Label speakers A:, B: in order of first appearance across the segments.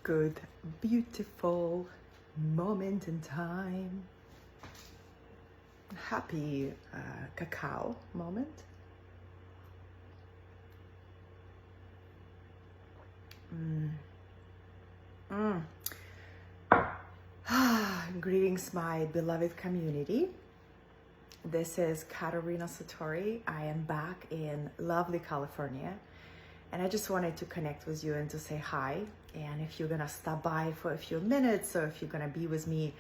A: good, beautiful moment in time. Happy cacao moment. Greetings, my beloved community. This is Katerina Satori. I am back in lovely California, and I just wanted to connect with you and to say hi. And if you're gonna stop by for a few minutes, or if you're gonna be with me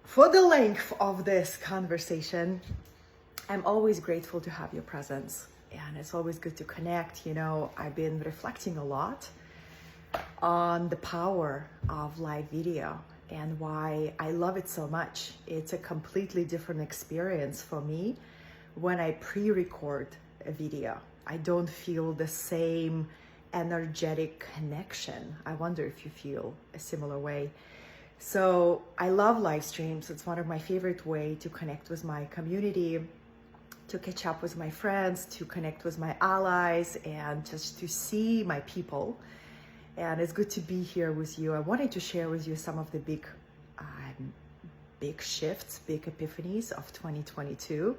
A: for the length of this conversation, I'm always grateful to have your presence, and it's always good to connect. You know, I've been reflecting a lot on the power of live video and why I love it so much. It's a completely different experience for me when I pre-record a video. I don't feel the same energetic connection. I wonder if you feel a similar way. So I love live streams. It's one of my favorite ways to connect with my community, to catch up with my friends, to connect with my allies, and just to see my people. And it's good to be here with you. I wanted to share with you some of the big shifts, big epiphanies of 2022,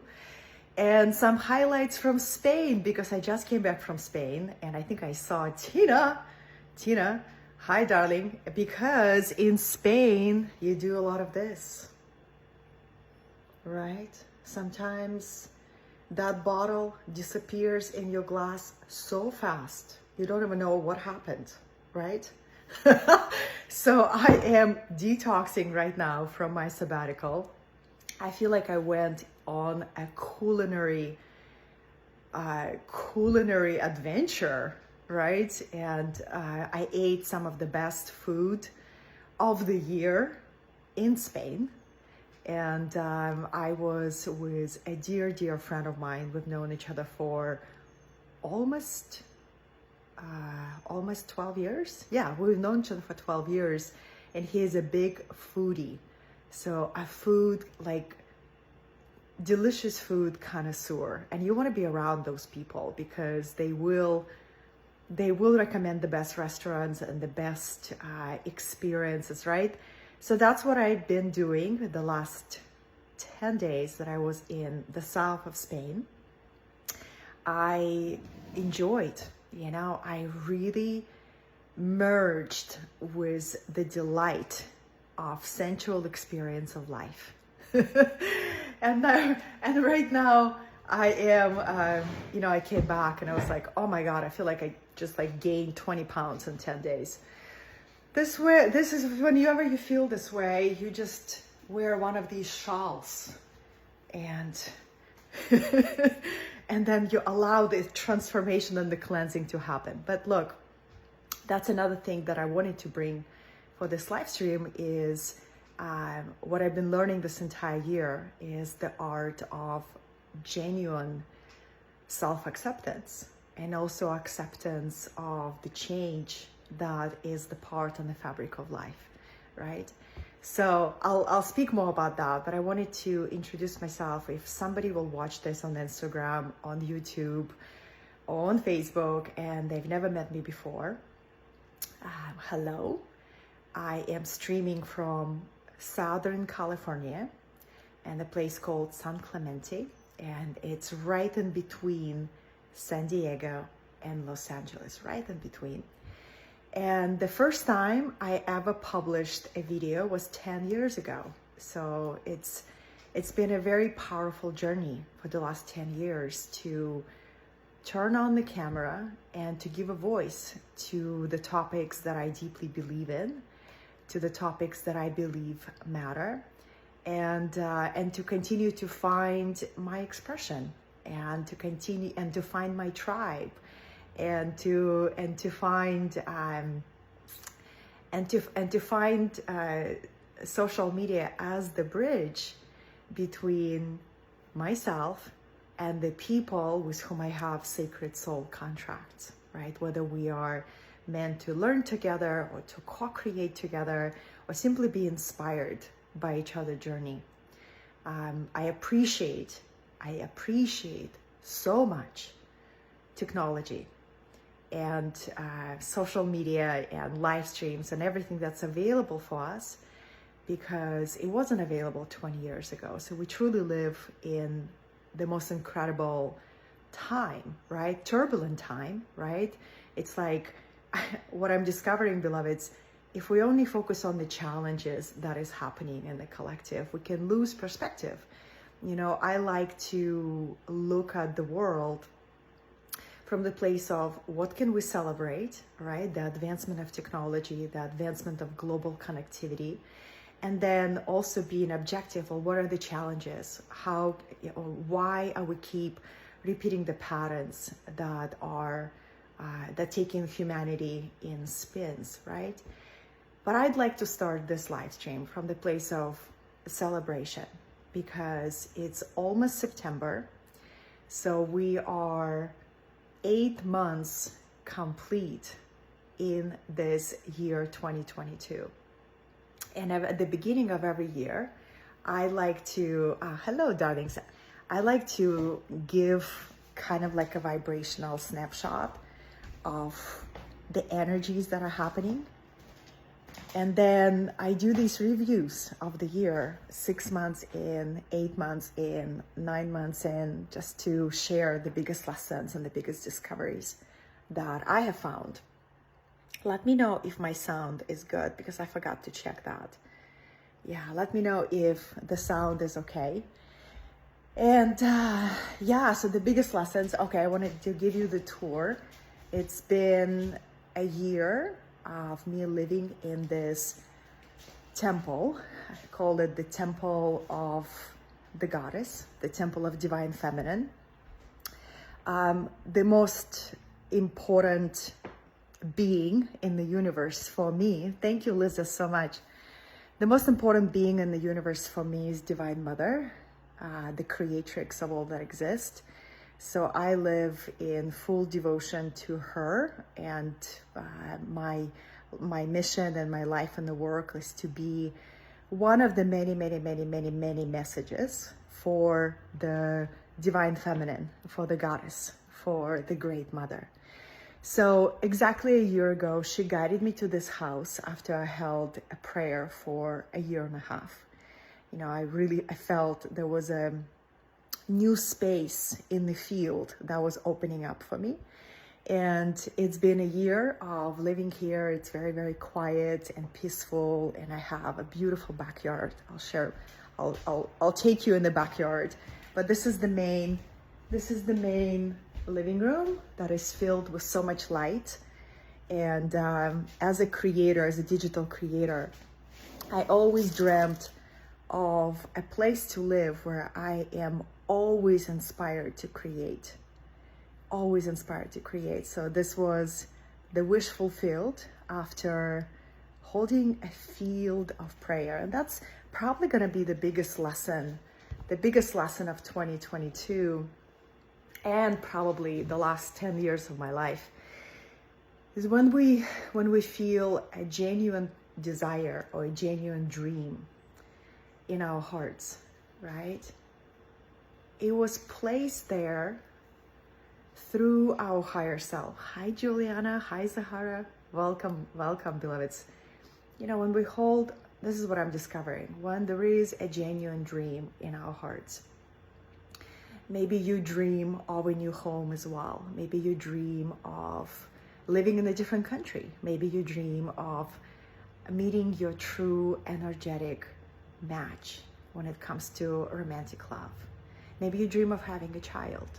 A: and some highlights from Spain, because I just came back from Spain, and I think I saw Tina, hi darling, because in Spain you do a lot of this, right? Sometimes that bottle disappears in your glass so fast, you don't even know what happened. Right? So I am detoxing right now from my sabbatical. I feel like I went on a culinary adventure, right? And I ate some of the best food of the year in Spain. And I was with a dear friend of mine. We've known each other for almost 12 years. Yeah, we've known each other for 12 years, and he is a big foodie. So a food, like delicious food connoisseur, and you want to be around those people because they will recommend the best restaurants and the best experiences, right? So that's what I've been doing the last 10 days that I was in the south of Spain. I enjoyed, you know, I really merged with the delight of sensual experience of life. and right now I am, you know, I came back and I was like, oh my God, I feel like I just like gained 20 pounds in 10 days. This is whenever you feel this way, you just wear one of these shawls and and then you allow the transformation and the cleansing to happen. But look, that's another thing that I wanted to bring for this live stream is what I've been learning this entire year is the art of genuine self-acceptance, and also acceptance of the change that is the part and the fabric of life, right? So I'll speak more about that, but I wanted to introduce myself. If somebody will watch this on Instagram, on YouTube, on Facebook, and they've never met me before, hello. I am streaming from Southern California and a place called San Clemente, and it's right in between San Diego and Los Angeles, right in between. And the first time I ever published a video was 10 years ago. So it's been a very powerful journey for the last 10 years to turn on the camera and to give a voice to the topics that I deeply believe in, to the topics that I believe matter, and to continue to find my expression, and to continue and to find my tribe, and to find social media as the bridge between myself and the people with whom I have sacred soul contracts, right? Whether we are meant to learn together or to co-create together or simply be inspired by each other's journey. I appreciate so much technology and social media and live streams and everything that's available for us, because it wasn't available 20 years ago. So we truly live in the most incredible time, right? Turbulent time, right? It's like what I'm discovering, beloveds, if we only focus on the challenges that is happening in the collective, we can lose perspective. You know, I like to look at the world from the place of what can we celebrate, right? The advancement of technology, the advancement of global connectivity, and then also being objective of what are the challenges, how, you know, why are we keep repeating the patterns that are that taking humanity in spins, right? But I'd like to start this live stream from the place of celebration, because it's almost September. So we are 8 months complete in this year 2022. And at the beginning of every year, I like to, hello darlings, I like to give kind of like a vibrational snapshot of the energies that are happening. And then I do these reviews of the year, 6 months in, 8 months in, 9 months in, just to share the biggest lessons and the biggest discoveries that I have found. Let me know if my sound is good, because I forgot to check that. Yeah, let me know if the sound is okay. And yeah, so the biggest lessons, okay, I wanted to give you the tour. It's been a year of me living in this temple. I call it the Temple of the Goddess, the Temple of Divine Feminine. The most important being in the universe for me, thank you Liza so much, the most important being in the universe for me is Divine Mother, the creatrix of all that exists. So I live in full devotion to her, and my mission and my life and the work is to be one of the many messages for the Divine Feminine, for the Goddess, for the Great Mother. So exactly a year ago, she guided me to this house after I held a prayer for a year and a half. You know, I felt there was a new space in the field that was opening up for me. And it's been a year of living here. It's very quiet and peaceful, and I have a beautiful backyard. I'll take you in the backyard. But this is the main living room that is filled with so much light. And as a creator, as a digital creator, I always dreamt of a place to live where I am always inspired to create. Always inspired to create. So this was the wish fulfilled after holding a field of prayer. And that's probably going to be the biggest lesson of 2022, and probably the last 10 years of my life, is when we feel a genuine desire or a genuine dream in our hearts, right? It was placed there through our higher self. Hi Juliana, hi Zahara, welcome beloveds. You know, when we hold, this is what I'm discovering, when there is a genuine dream in our hearts. Maybe you dream of a new home as well. Maybe you dream of living in a different country. Maybe you dream of meeting your true energetic match when it comes to romantic love. Maybe you dream of having a child,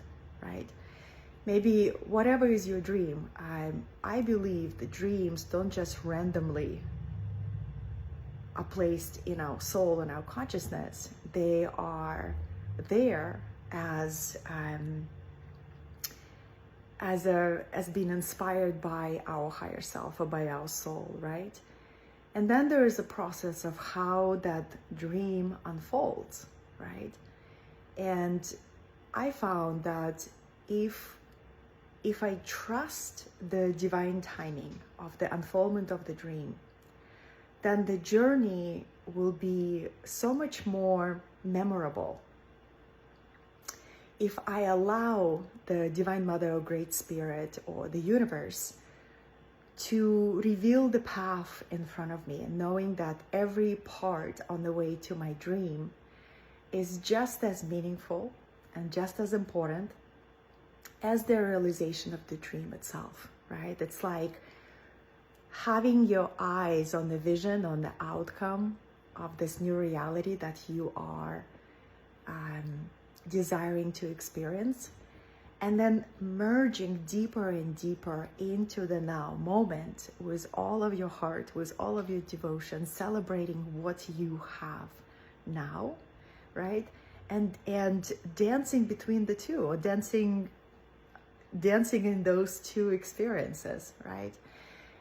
A: right? Maybe whatever is your dream, I believe the dreams don't just randomly are placed in our soul and our consciousness. They are there as being inspired by our higher self or by our soul, right? And then there is a process of how that dream unfolds, right? And I found that if I trust the divine timing of the unfoldment of the dream, then the journey will be so much more memorable. if I allow the Divine Mother or Great Spirit or the universe to reveal the path in front of me, and knowing that every part on the way to my dream is just as meaningful and just as important as the realization of the dream itself, right? It's like having your eyes on the vision, on the outcome of this new reality that you are desiring to experience, and then merging deeper and deeper into the now moment with all of your heart, with all of your devotion, celebrating what you have now, right? And dancing between the two, or dancing in those two experiences, right?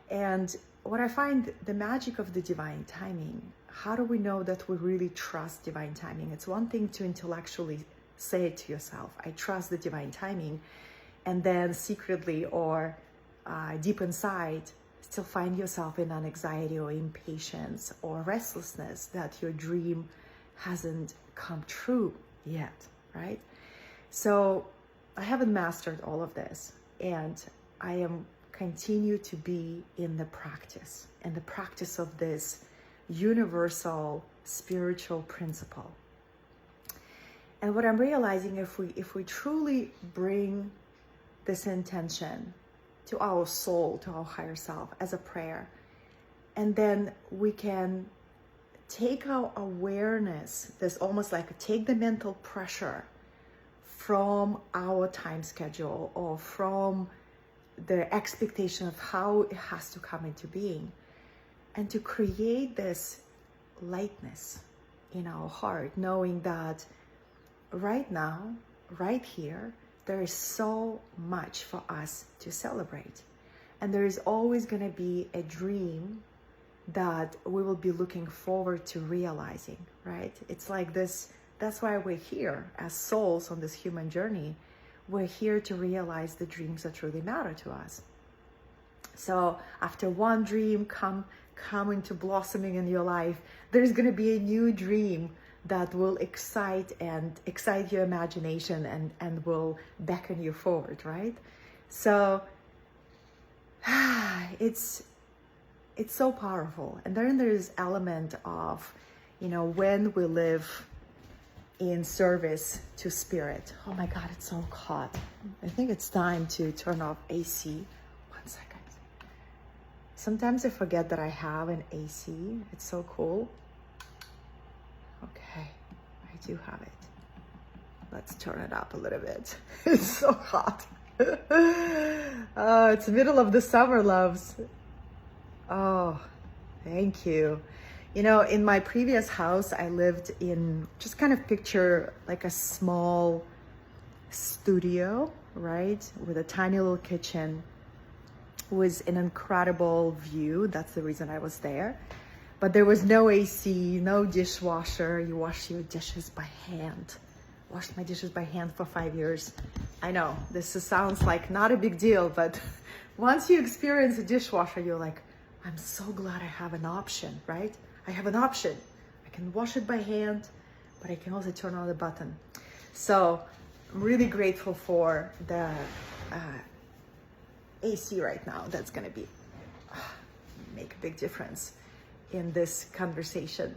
A: And what I find the magic of the divine timing, how do we know that we really trust divine timing? It's one thing to intellectually say it to yourself, I trust the divine timing, and then secretly or deep inside still find yourself in an anxiety or impatience or restlessness that your dream hasn't come true yet, right? So I haven't mastered all of this, and I am continue to be in the practice of this universal spiritual principle. And what I'm realizing, if we truly bring this intention to our soul, to our higher self as a prayer, and then we can take our awareness, this almost like take the mental pressure from our time schedule or from the expectation of how it has to come into being, and to create this lightness in our heart, knowing that right now, right here, there is so much for us to celebrate. And there is always going to be a dream that we will be looking forward to realizing, right? It's like this, that's why we're here as souls on this human journey. We're here to realize the dreams that truly matter to us. So after one dream come into blossoming in your life, there's going to be a new dream that will excite your imagination and will beckon you forward, right? So it's so powerful. And then there's element of, when we live in service to spirit. Oh my God, it's so hot. I think it's time to turn off AC. 1 second. Sometimes I forget that I have an AC. It's so cool. Okay, I do have it. Let's turn it up a little bit. It's so hot. It's the middle of the summer, loves. Oh, thank you. In my previous house, I lived in, just kind of picture like a small studio, right? With a tiny little kitchen, with an incredible view. That's the reason I was there. But there was no AC, no dishwasher. You wash your dishes by hand. Washed my dishes by hand for 5 years. I know, sounds like not a big deal, but once you experience a dishwasher, you're like, I'm so glad I have an option, right? I have an option. I can wash it by hand, but I can also turn on the button. So I'm really grateful for the AC right now. That's going to make a big difference in this conversation.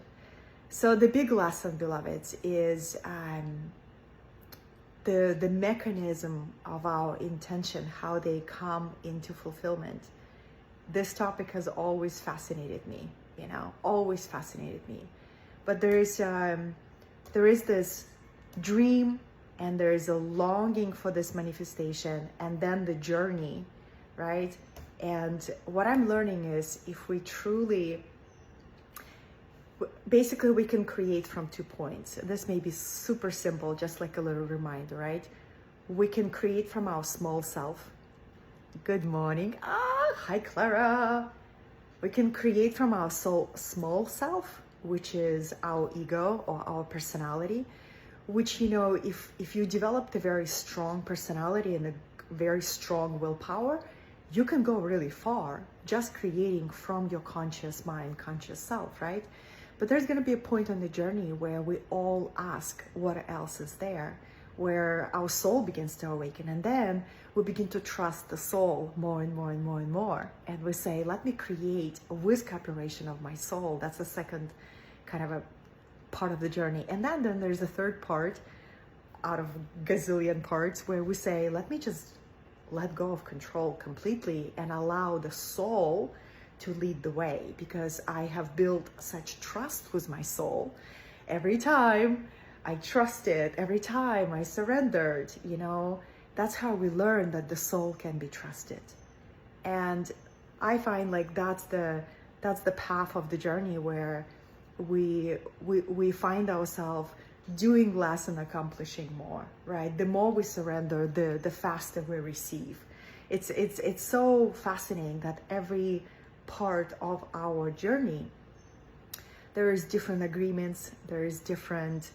A: So the big lesson, beloveds, is the mechanism of our intention, how they come into fulfillment. This topic has always fascinated me, always fascinated me. But there is this dream, and there is a longing for this manifestation, and then the journey, right? And what I'm learning is, if we truly, basically we can create from 2 points. This may be super simple, just like a little reminder, right? We can create from our small self. Good morning. Hi, Clara. We can create from our small self, which is our ego or our personality, which, if you developed a very strong personality and a very strong willpower, you can go really far just creating from your conscious mind, conscious self, right? But there's going to be a point on the journey where we all ask, what else is there? where our soul begins to awaken. And then we begin to trust the soul more and more and more and more. And we say, let me create with cooperation of my soul. That's the second kind of a part of the journey. And then there's a third part out of gazillion parts where we say, let me just let go of control completely and allow the soul to lead the way, because I have built such trust with my soul. Every time I trusted, every time I surrendered, that's how we learn that the soul can be trusted. And I find like that's the path of the journey where we find ourselves doing less and accomplishing more, right? The more we surrender, the faster we receive. It's so fascinating that every part of our journey, there is different agreements, there is different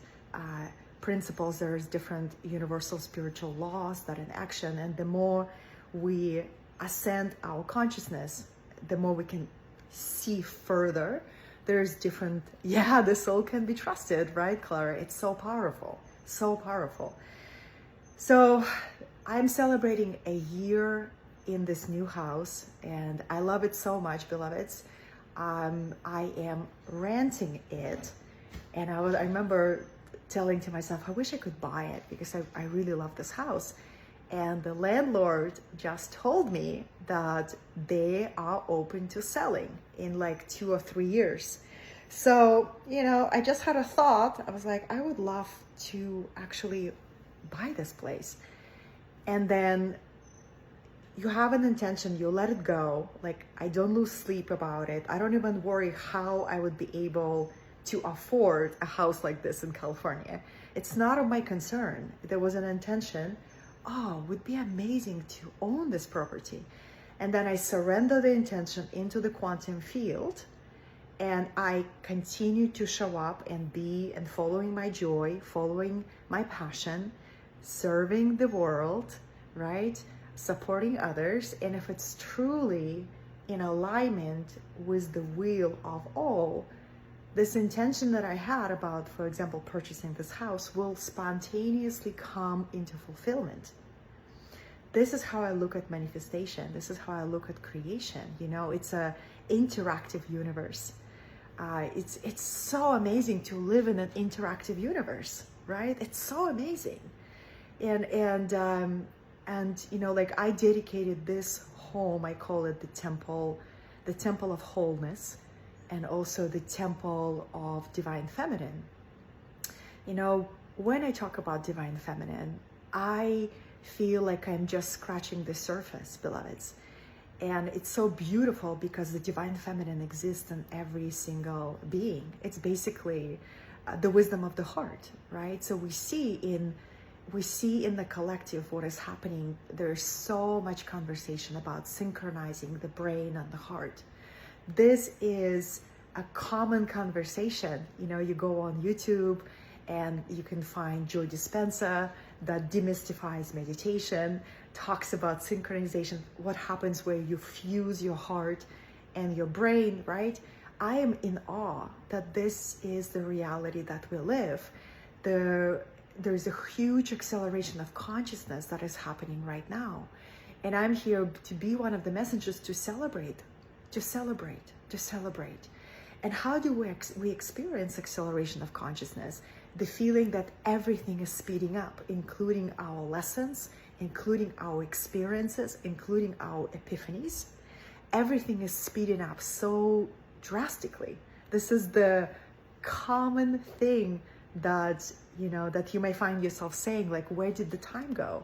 A: principles, there is different universal spiritual laws that in action. And the more we ascend our consciousness, the more we can see further. There's different, the soul can be trusted, right, Clara? It's so powerful, so powerful. So I'm celebrating a year in this new house, and I love it so much, beloveds. I am renting it, and I remember telling to myself, I wish I could buy it because I really love this house. And the landlord just told me that they are open to selling in like 2 or 3 years. So, I just had a thought. I was like, I would love to actually buy this place. And then you have an intention, you let it go. Like, I don't lose sleep about it. I don't even worry how I would be able to afford a house like this in California. It's not of my concern. There was an intention, it would be amazing to own this property. And then I surrender the intention into the quantum field, and I continue to show up and be and following my joy, following my passion, serving the world, right? Supporting others. And if it's truly in alignment with the will of all, this intention that I had about, for example, purchasing this house will spontaneously come into fulfillment. This is how I look at manifestation. This is how I look at creation. It's an interactive universe. It's so amazing to live in an interactive universe, right? It's so amazing. And like I dedicated this home, I call it the temple of wholeness, and also the temple of divine feminine. When I talk about divine feminine, I feel like I'm just scratching the surface, beloveds. And it's so beautiful because the divine feminine exists in every single being. It's basically the wisdom of the heart, right? So we see in the collective what is happening. There's so much conversation about synchronizing the brain and the heart. This is a common conversation. You go on YouTube and you can find Joe Dispenza that demystifies meditation, talks about synchronization, what happens where you fuse your heart and your brain, right? I am in awe that this is the reality that we live. There's a huge acceleration of consciousness that is happening right now. And I'm here to be one of the messengers to celebrate. And how do we experience acceleration of consciousness? The feeling that everything is speeding up, including our lessons, including our experiences, including our epiphanies. Everything is speeding up so drastically. This is the common thing that you may find yourself saying, like, where did the time go?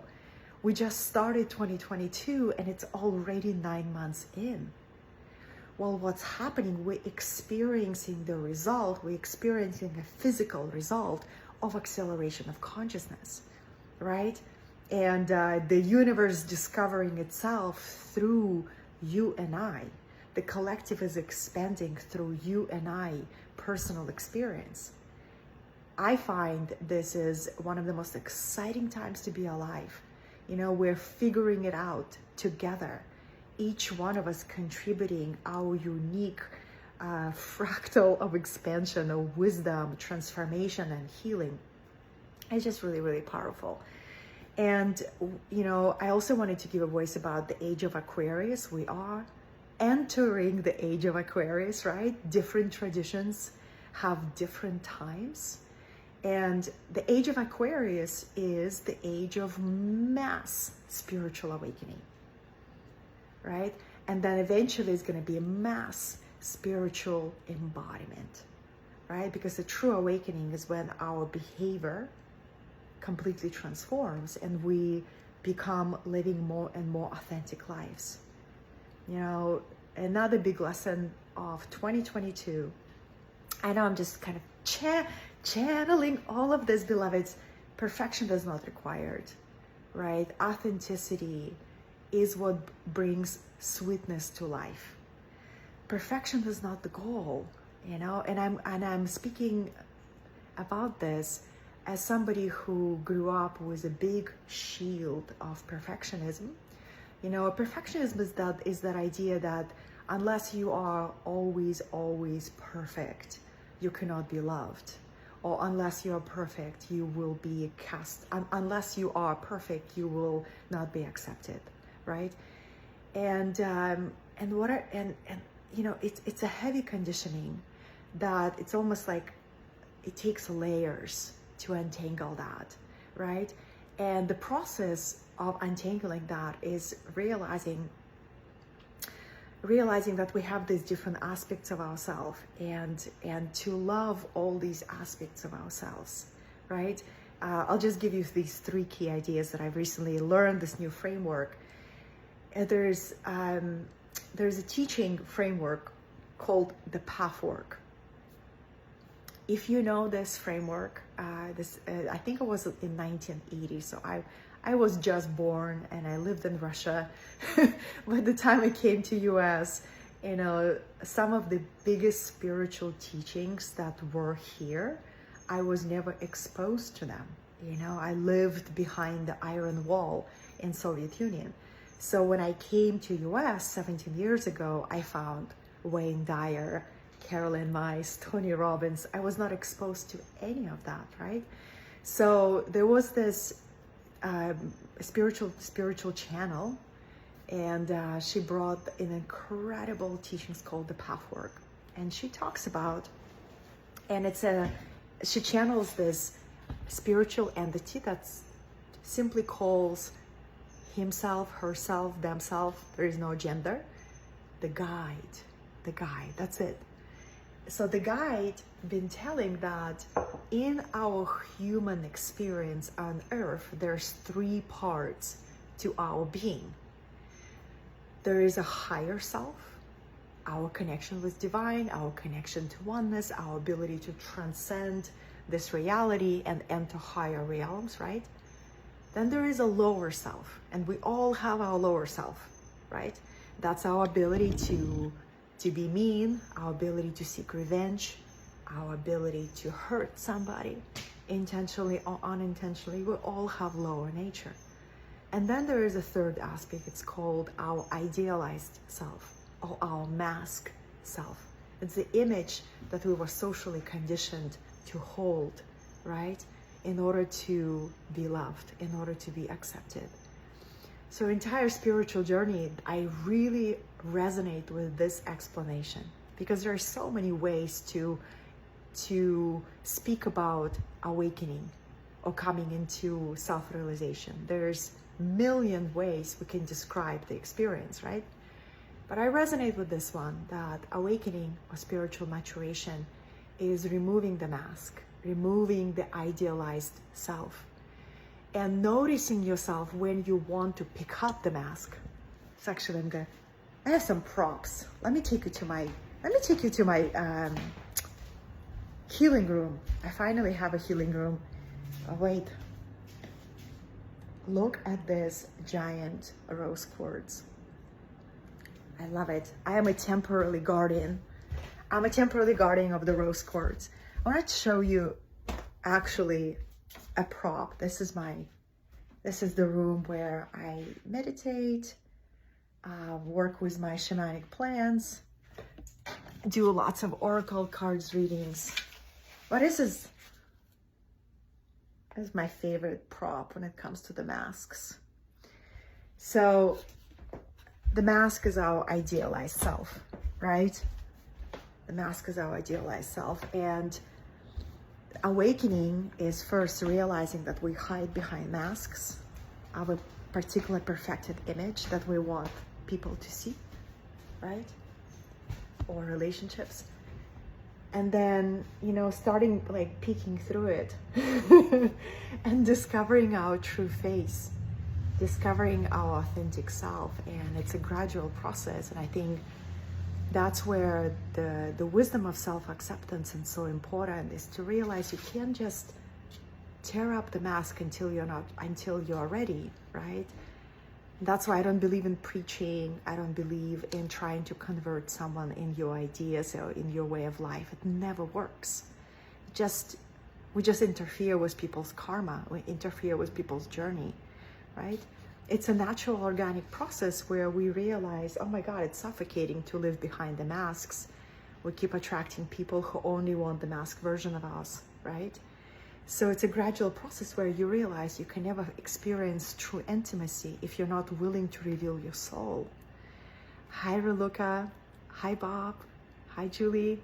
A: We just started 2022 and it's already 9 months in. Well, what's happening? We're experiencing the result. We're experiencing a physical result of acceleration of consciousness, right? And the universe discovering itself through you and I. The collective is expanding through you and I, personal experience. I find this is one of the most exciting times to be alive. We're figuring it out together. Each one of us contributing our unique fractal of expansion, of wisdom, transformation, and healing. It's just really, really powerful. And, I also wanted to give a voice about the age of Aquarius. We are entering the age of Aquarius, right? Different traditions have different times. And the age of Aquarius is the age of mass spiritual awakening, right? And then eventually it's going to be a mass spiritual embodiment, right? Because the true awakening is when our behavior completely transforms and we become living more and more authentic lives. Another big lesson of 2022, I know I'm just kind of channeling all of this, beloveds. Perfection is not required, right? Authenticity is what brings sweetness to life. Perfection is not the goal, and I'm speaking about this as somebody who grew up with a big shield of perfectionism. Perfectionism is that idea that unless you are always perfect, you cannot be loved. Or unless you are perfect, you will be cast. Unless you are perfect, you will not be accepted, right? And it's a heavy conditioning that it's almost like it takes layers to untangle that, right? And the process of untangling that is realizing that we have these different aspects of ourselves, and to love all these aspects of ourselves, right? I'll just give you these 3 key ideas that I've recently learned, this new framework. There's a teaching framework called the path work. If you know this framework, I think it was in 1980, so I was just born and I lived in Russia. By the time I came to US, some of the biggest spiritual teachings that were here, I was never exposed to them. I lived behind the iron wall in Soviet Union. So when I came to US 17 years ago, I found Wayne Dyer, Carolyn Myss, Tony Robbins. I was not exposed to any of that, right? So there was this spiritual channel, and she brought an incredible teachings called the path work. And she talks about, and she channels this spiritual entity that simply calls himself, herself, themselves, there is no gender, the guide, that's it. So the guide been telling that in our human experience on earth, there's 3 parts to our being. There is a higher self, our connection with divine, our connection to oneness, our ability to transcend this reality and enter higher realms, right? Then there is a lower self, and we all have our lower self, right? That's our ability to be mean, our ability to seek revenge, our ability to hurt somebody, intentionally or unintentionally. We all have lower nature. And then there is a third aspect. It's called our idealized self, or our mask self. It's the image that we were socially conditioned to hold, right? In order to be loved, in order to be accepted. So entire spiritual journey, I really resonate with this explanation, because there are so many ways to speak about awakening or coming into self-realization. There's a million ways we can describe the experience, right? But I resonate with this one, that awakening or spiritual maturation is removing the mask, removing the idealized self, and noticing yourself when you want to pick up the mask. It's actually, I have some props. Let me take you to my healing room. I finally have a healing room. Oh, wait. Look at this giant rose quartz. I love it. I am a temporary guardian. I'm a temporary guardian of the rose quartz. I want to show you actually a prop. This is the room where I meditate, work with my shamanic plants, do lots of oracle cards readings. What is this? is my favorite prop when it comes to the masks. So the mask is our idealized self, right? The mask is our idealized self. And awakening is first realizing that we hide behind masks of a particular perfected image that we want people to see, right? Or relationships. And then, starting like peeking through it and discovering our true face, discovering our authentic self. And it's a gradual process. And I think that's where the wisdom of self-acceptance is so important, is to realize you can't just tear up the mask until you're ready, right? That's why I don't believe in preaching. I don't believe in trying to convert someone in your ideas or in your way of life. It never works. We just interfere with people's karma. We interfere with people's journey, right? It's a natural organic process where we realize, oh my God, it's suffocating to live behind the masks. We keep attracting people who only want the mask version of us, right? So it's a gradual process where you realize you can never experience true intimacy if you're not willing to reveal your soul. Hi, Reluca. Hi, Bob. Hi, Julie,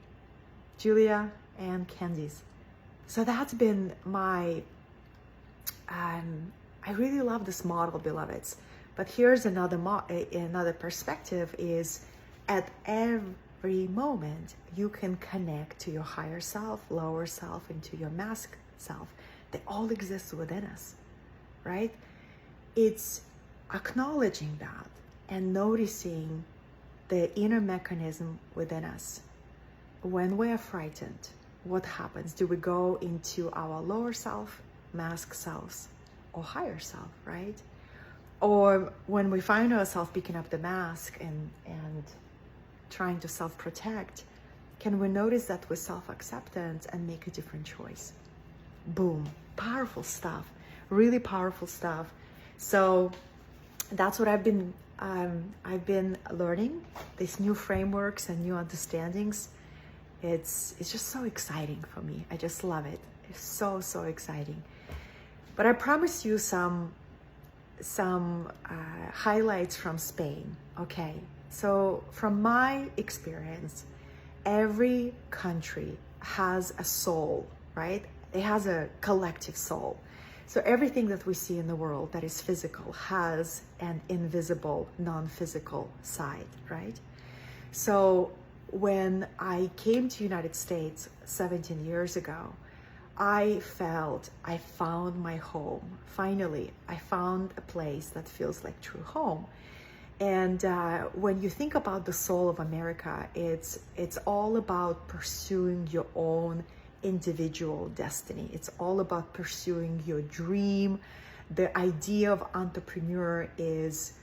A: Julia, and Candice. So that's been my, I really love this model, beloveds. But here's another perspective is at every moment, you can connect to your higher self, lower self, and to your mask self. They all exist within us, right? It's acknowledging that and noticing the inner mechanism within us. When we are frightened, what happens? Do we go into our lower self, mask selves, or higher self, right? Or when we find ourselves picking up the mask and trying to self-protect, can we notice that with self-acceptance and make a different choice? Boom, powerful stuff, really powerful stuff. So that's what I've been learning, these new frameworks and new understandings. It's just so exciting for me. I just love it. It's so exciting. But I promise you some highlights from Spain. Okay, so from my experience, every country has a soul, right? It has a collective soul. So everything that we see in the world that is physical has an invisible, non-physical side, right? So when I came to United States 17 years ago, I felt I found my home. Finally, I found a place that feels like true home. And when you think about the soul of America, it's all about pursuing your own individual destiny. It's all about pursuing your dream. The idea of entrepreneur is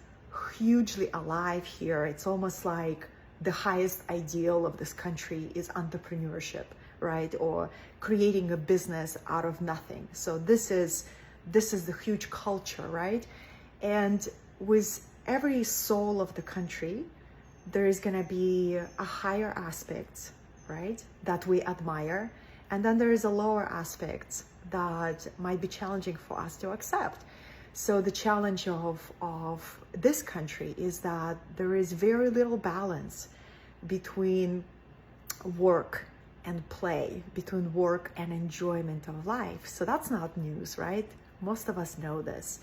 A: hugely alive here. It's almost like the highest ideal of this country is entrepreneurship, right? Or creating a business out of nothing. So this is the huge culture, right? And with every soul of the country, there is going to be a higher aspect, right, that we admire. And then there is a lower aspect that might be challenging for us to accept. So the challenge of this country is that there is very little balance between work and play, between work and enjoyment of life. So that's not news, right? Most of us know this,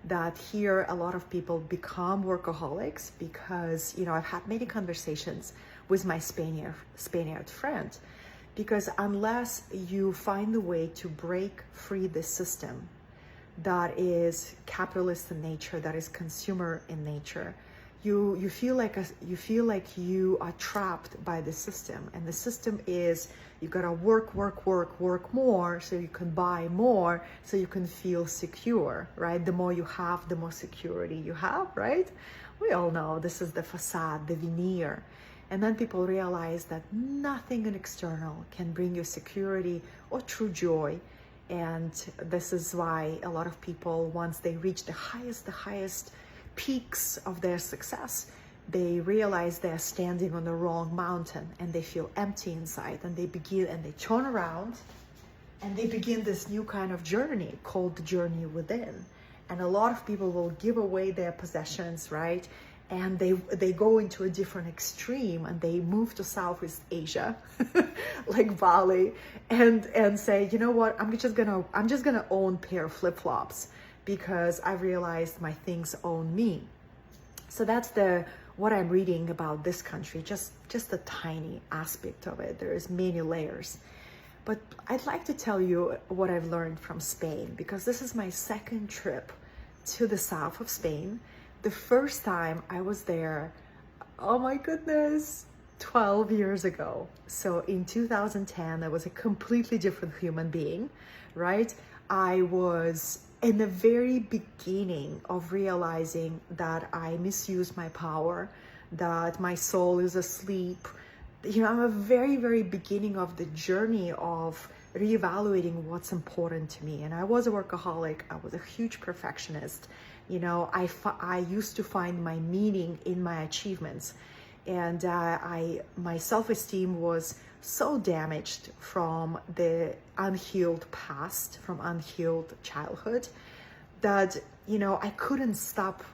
A: that here a lot of people become workaholics because, I've had many conversations with my Spaniard friend, because unless you find a way to break free this system that is capitalist in nature, that is consumer in nature, you feel like you are trapped by the system. And the system is you gotta work more so you can buy more, so you can feel secure, right? The more you have, the more security you have, right? We all know this is the facade, the veneer. And then people realize that nothing external can bring you security or true joy. And this is why a lot of people, once they reach the highest peaks of their success, they realize they're standing on the wrong mountain and they feel empty inside, and they turn around and they begin this new kind of journey called the journey within. And a lot of people will give away their possessions, right? And they go into a different extreme, and they move to Southeast Asia, like Bali, and say, you know what, I'm just gonna own pair of flip-flops because I realized my things own me. So that's what I'm reading about this country, just a tiny aspect of it. There's many layers. But I'd like to tell you what I've learned from Spain, because this is my second trip to the south of Spain. The first time I was there, oh my goodness, 12 years ago. So in 2010, I was a completely different human being, right? I was in the very beginning of realizing that I misused my power, that my soul is asleep. You know, I'm a very, very beginning of the journey of reevaluating what's important to me. And I was a workaholic. I was a huge perfectionist. You know, I used to find my meaning in my achievements. And my self-esteem was so damaged from the unhealed past, from unhealed childhood, that, you know, I couldn't stop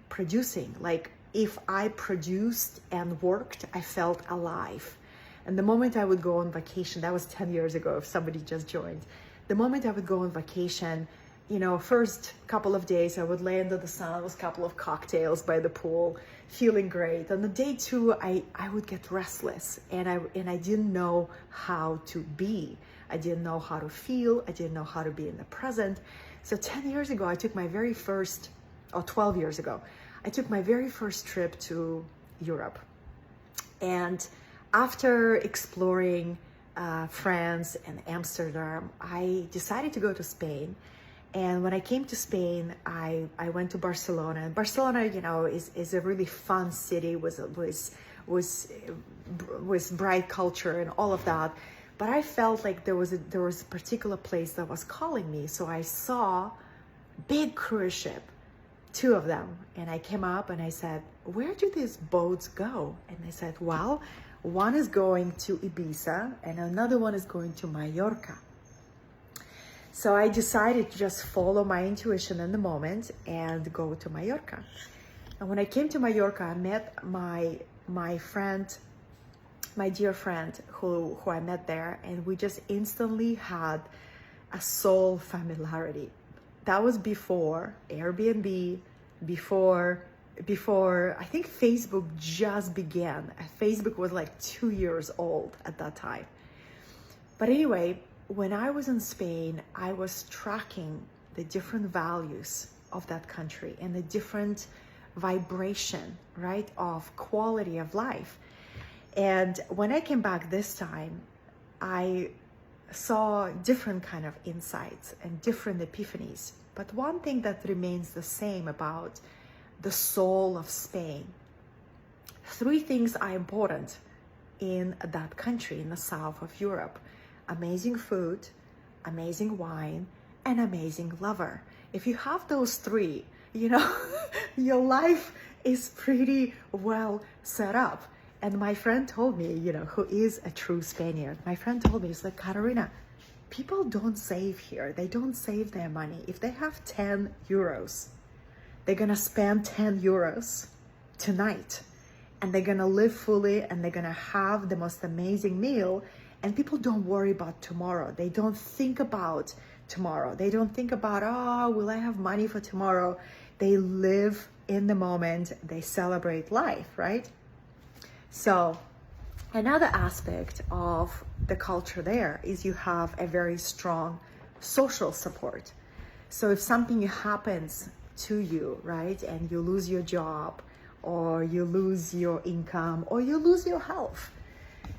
A: producing. Like, if I produced and worked, I felt alive. And the moment I would go on vacation, that was 10 years ago, if somebody just joined, the moment I would go on vacation, you know, first couple of days I would lay under the sun with a couple of cocktails by the pool, feeling great. On the day two, I would get restless, and I didn't know how to be. I didn't know how to feel. I didn't know how to be in the present. So 10 years ago, I took my very first, or 12 years ago, I took my very first trip to Europe. And after exploring France and Amsterdam, I decided to go to Spain. And when I came to Spain, I went to Barcelona. And Barcelona, you know, is a really fun city with bright culture and all of that. But I felt like there was a particular place that was calling me. So I saw big cruise ship, 2 of them. And I came up and I said, where do these boats go? And they said, well, one is going to Ibiza and another one is going to Mallorca. So I decided to just follow my intuition in the moment and go to Mallorca. And when I came to Mallorca, I met my friend, my dear friend who I met there, and we just instantly had a soul familiarity. That was before Airbnb, before I think Facebook just began. Facebook was like 2 years old at that time. But anyway, when I was in Spain, I was tracking the different values of that country and the different vibration, right, of quality of life. And when I came back this time, I saw different kind of insights and different epiphanies. But one thing that remains the same about the soul of Spain, 3 things are important in that country, in the south of Europe: amazing food, amazing wine, and amazing lover. If you have those 3, you know, your life is pretty well set up. And my friend told me, you know, who is a true Spaniard, my friend told me, it's like, Katerina, people don't save here. They don't save their money. If they have 10 euros, they're gonna spend 10 euros tonight, and they're gonna live fully, and they're gonna have the most amazing meal. And people don't worry about tomorrow. They don't think about tomorrow. They don't think about, oh, will I have money for tomorrow? They live in the moment. They celebrate life, right? So another aspect of the culture there is you have a very strong social support. So if something happens to you, right, and you lose your job, or you lose your income, or you lose your health,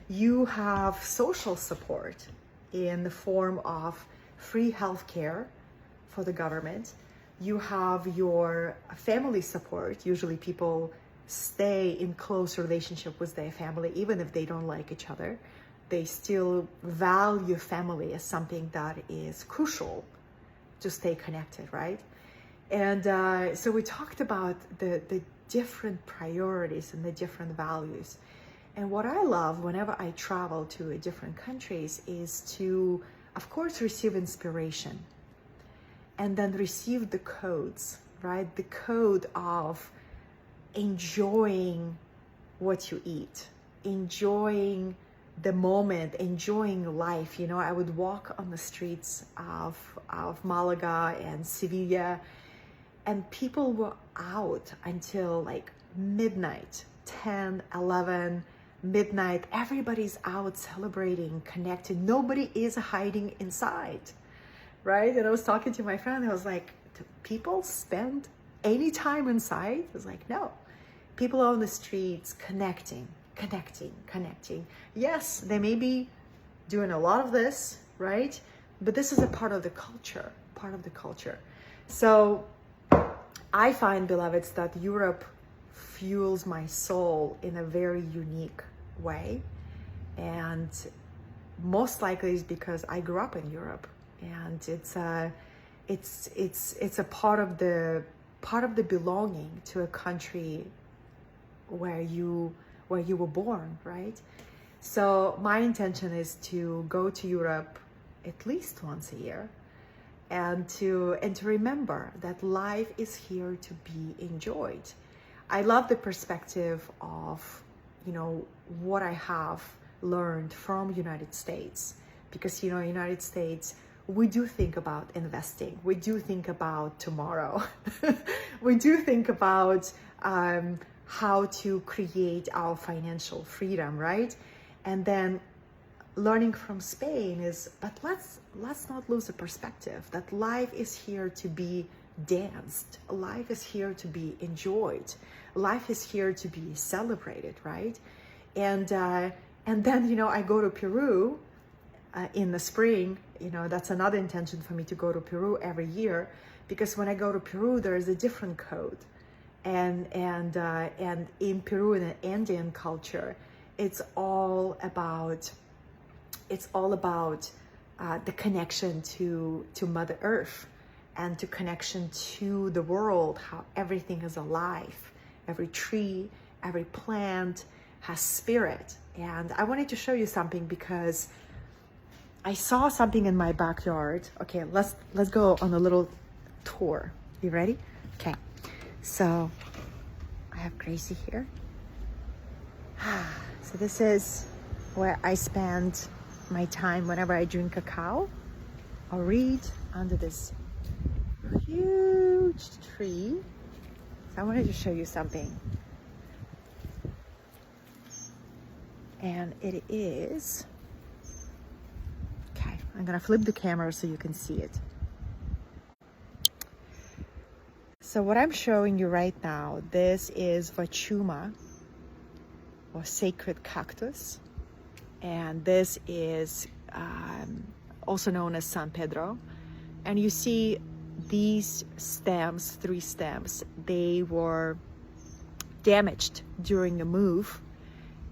A: you have social support in the form of free healthcare for the government. You have your family support. Usually people stay in close relationship with their family, even if they don't like each other. They still value family as something that is crucial to stay connected, right? And so we talked about the different priorities and the different values. And what I love whenever I travel to different countries is to of course, receive inspiration, and then receive the codes, right? The code of enjoying what you eat, enjoying the moment, enjoying life. I would walk on the streets of Malaga and Sevilla, and people were out until like midnight, 10, 11, midnight. Everybody's out celebrating, connecting. Nobody is hiding inside, right? And I was talking to my friend, I was like, do people spend any time inside? I was like, no. People on the streets connecting. Yes, they may be doing a lot of this, right? But this is a part of the culture, So I find, beloveds, that Europe fuels my soul in a very unique way. And most likely is because I grew up in Europe, and it's a part of the belonging to a country where you were born, right? So my intention is to go to Europe at least once a year, and to remember that life is here to be enjoyed. I love the perspective of, what I have learned from United States, because, United States, we do think about investing. We do think about tomorrow. We do think about how to create our financial freedom, right? And then learning from Spain is, but let's not lose the perspective that life is here to be danced. Life is here to be enjoyed. Life is here to be celebrated, right? And then, I go to Peru in the spring. That's another intention for me, to go to Peru every year, because when I go to Peru, there is a different code. And in Peru, in the Andean culture, it's all about the connection to Mother Earth, and to connection to the world, how everything is alive. Every tree, every plant has spirit. And I wanted to show you something, because I saw something in my backyard. Okay, let's go on a little tour. You ready? Okay. So I have Gracie here. So this is where I spend my time whenever I drink cacao or read under this huge tree. So I wanted to show you something. And it is, okay, I'm gonna flip the camera so you can see it. So what I'm showing you right now, this is Vachuma, or sacred cactus. And this is also known as San Pedro. And you see these stems, 3 stems, they were damaged during a move.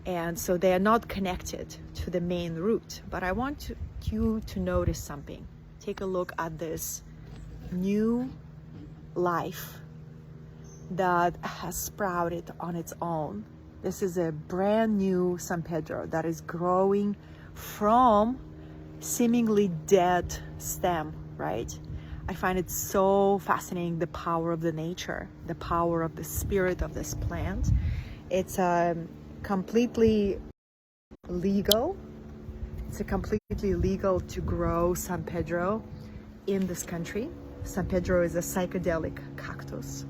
A: And so they are not connected to the main root. But I want you to notice something. Take a look at this new life that has sprouted on its own. This is a brand new San Pedro that is growing from seemingly dead stem, right? I find it so fascinating, the power of the nature, the power of the spirit of this plant. It's completely legal. It's completely legal to grow San Pedro in this country. San Pedro is a psychedelic cactus.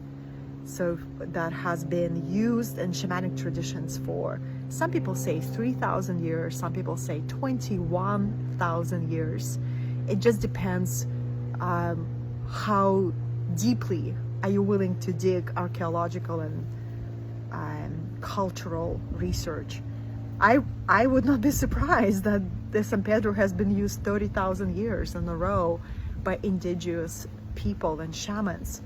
A: So that has been used in shamanic traditions for, some people say 3,000 years, some people say 21,000 years. It just depends how deeply are you willing to dig archaeological and cultural research. I would not be surprised that the San Pedro has been used 30,000 years in a row by indigenous people and shamans.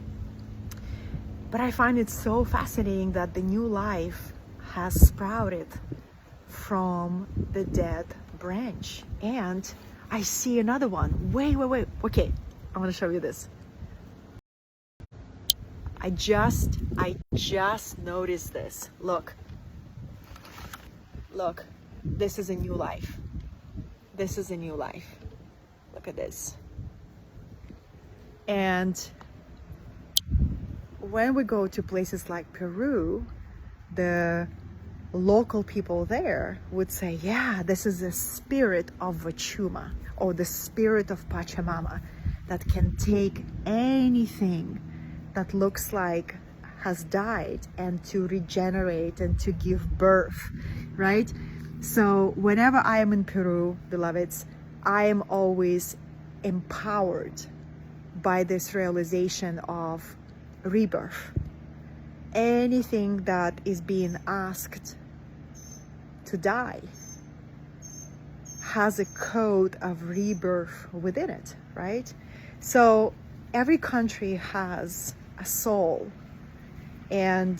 A: But I find it so fascinating that the new life has sprouted from the dead branch. And I see another one. Wait. Okay, I want to show you this. I just noticed this. Look, this is a new life. This is a new life. Look at this. And when we go to places like Peru, the local people there would say, yeah, this is the spirit of Vachuma, or the spirit of Pachamama, that can take anything that looks like has died and to regenerate and to give birth, right? So whenever I am in Peru, beloveds, I am always empowered by this realization of rebirth. Anything that is being asked to die has a code of rebirth within it, right? So every country has a soul, and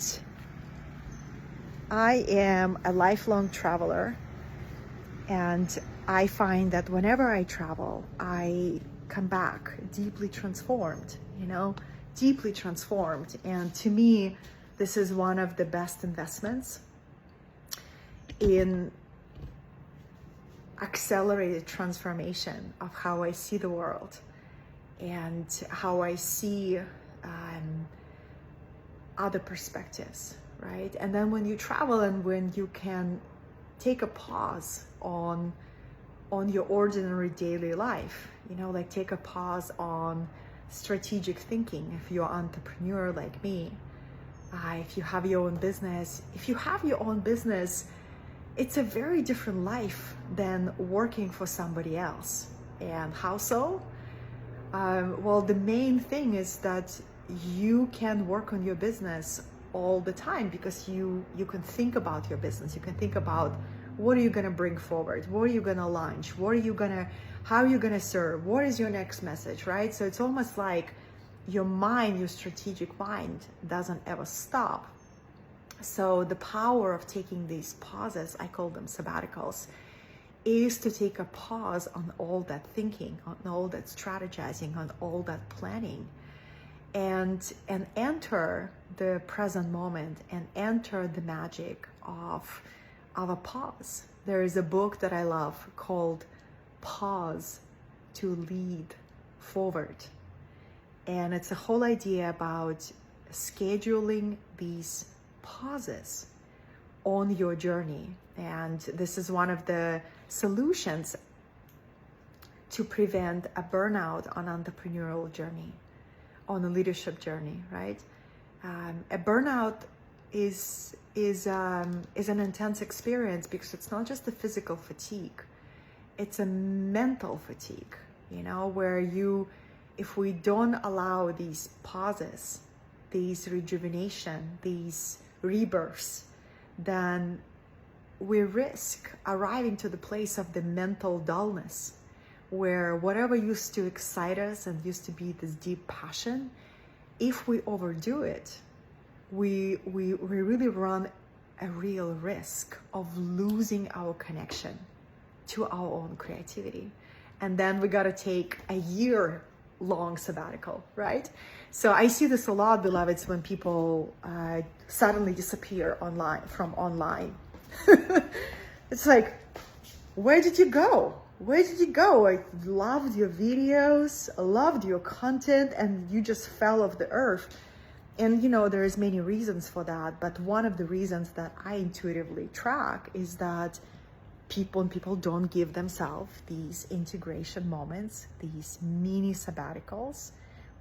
A: I am a lifelong traveler, and I find that whenever I travel, I come back deeply transformed, deeply transformed. And to me, this is one of the best investments in accelerated transformation of how I see the world and how I see other perspectives, right? And then when you travel and when you can take a pause on your ordinary daily life, like take a pause on strategic thinking. If you're an entrepreneur like me, if you have your own business, it's a very different life than working for somebody else. And how so? Well, the main thing is that you can work on your business all the time, because you can think about your business. You can think about, what are you going to bring forward? What are you going to launch? How are you going to serve? What is your next message, right? So it's almost like your mind, your strategic mind, doesn't ever stop. So the power of taking these pauses, I call them sabbaticals, is to take a pause on all that thinking, on all that strategizing, on all that planning, and enter the present moment and enter the magic of a pause. There is a book that I love called Pause to Lead Forward. And it's a whole idea about scheduling these pauses on your journey. And this is one of the solutions to prevent a burnout on entrepreneurial journey, on a leadership journey, right? A burnout is an intense experience, because it's not just the physical fatigue, it's a mental fatigue, where if we don't allow these pauses, these rejuvenation, these rebirths, then we risk arriving to the place of the mental dullness, where whatever used to excite us and used to be this deep passion, if we overdo it, we really run a real risk of losing our connection to our own creativity. And then we got to take a year-long sabbatical, right? So I see this a lot, beloveds, when people suddenly disappear from online. It's like, where did you go? Where did you go? I loved your videos, I loved your content, and you just fell off the earth. And there is many reasons for that, but one of the reasons that I intuitively track is that people don't give themselves these integration moments, these mini sabbaticals,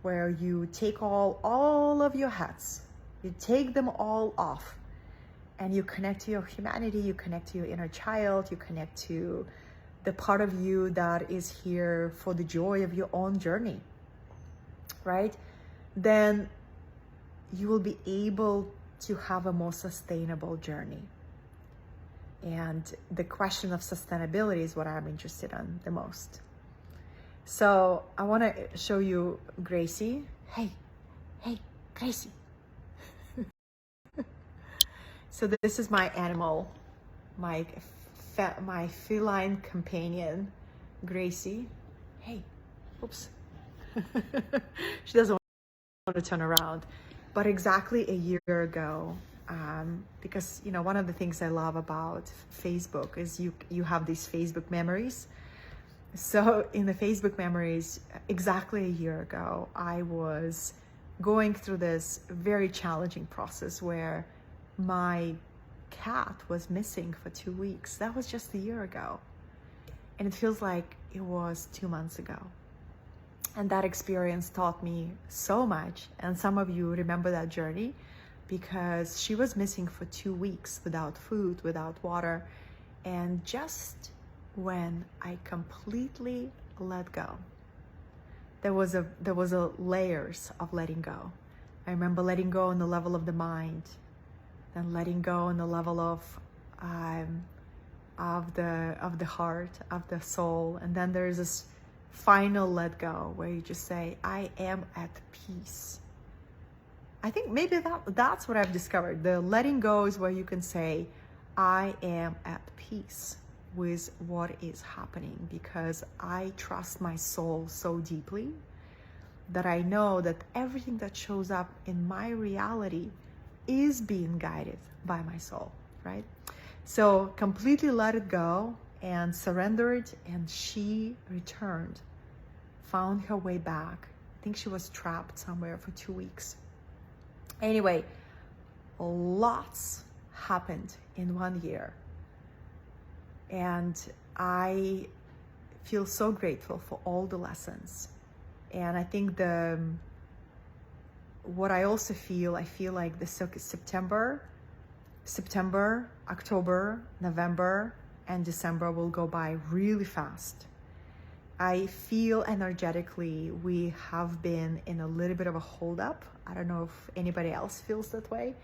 A: where you take all of your hats, you take them all off, and you connect to your humanity, you connect to your inner child, you connect to the part of you that is here for the joy of your own journey, right? Then you will be able to have a more sustainable journey. And the question of sustainability is what I'm interested in the most. So I want to show you Gracie. Hey, Gracie. So this is my animal, my feline companion, Gracie. Hey, oops. She doesn't want to turn around. But exactly a year ago, because one of the things I love about Facebook is you have these Facebook memories, So in the Facebook memories, exactly a year ago, I was going through this very challenging process where my cat was missing for 2 weeks. That was just a year ago. And it feels like it was 2 months ago. And that experience taught me so much. And some of you remember that journey because she was missing for 2 weeks without food, without water. And just when I completely let go, there was a layers of letting go. I remember letting go on the level of the mind, then letting go on the level of the heart, of the soul, and then there's this final let go where you just say, I am at peace. I think maybe that's what I've discovered. The letting go is where you can say, I am at peace with what is happening because I trust my soul so deeply that I know that everything that shows up in my reality is being guided by my soul, right? So completely let it go and surrendered, and she returned, found her way back. I think she was trapped somewhere for 2 weeks. Anyway, lots happened in 1 year. And I feel so grateful for all the lessons. And I think what I also feel, I feel like the September, October, November, and December will go by really fast. I feel energetically we have been in a little bit of a holdup. I don't know if anybody else feels that way,